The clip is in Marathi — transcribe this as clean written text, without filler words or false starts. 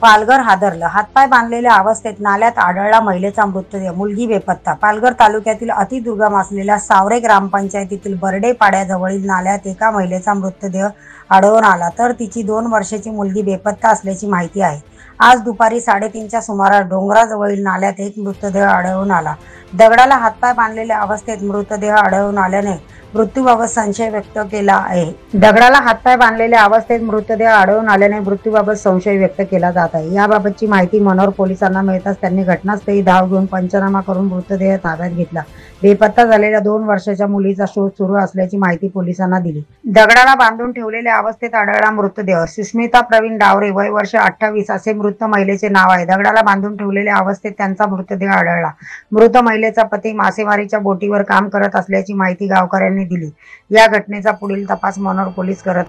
पालघर हादरलं. हातपाय बांधलेल्या अवस्थेत नाल्यात आढळला महिलेचा मृतदेह. मुलगी बेपत्ता. पालघर तालुक्यातील अतिदुर्गम असलेल्या सावरे ग्रामपंचायतीतील बर्डे पाड्याजवळील नाल्यात एका महिलेचा मृतदेह आढळून आला, तर तिची 2 वर्षाची मुलगी बेपत्ता असल्याची माहिती आहे. आज दुपारी 3:30च्या सुमारास डोंगराजवळील नाल्यात एक मृतदेह आढळून आला. दगडाला हातपाय बांधलेल्या अवस्थेत मृतदेह आढळून आल्याने मृत्यूबाबत संशय व्यक्त केला आहे. दगडाला हातपाय बांधलेल्या अवस्थेत मृतदेह आढळून आल्याने मृत्यूबाबत संशय व्यक्त केला जात आहे. याबाबतची माहिती मनोर पोलिसांना मिळताच त्यांनी घटनास्थळी धाव घेऊन पंचनामा करून मृतदेह ताब्यात घेतला. बेपत्ता झालेल्या 2 वर्षाच्या मुलीचा शोध सुरू असल्याची माहिती पोलिसांना दिली. दगडाला बांधून ठेवलेल्या अवस्थेत आढळला मृतदेह. सुष्मिता प्रवीण डावरे, वय वर्ष 28 असे मृत महिलेचे नाव आहे. दगडाला बांधून ठेवलेल्या अवस्थेत त्यांचा मृतदेह आढळला. मृत महिलेचा पती मासेमारीच्या बोटीवर काम करत असल्याची माहिती गावकऱ्यांनी दिली. या घटनेचा पुढील तपास मनोर पोलीस करत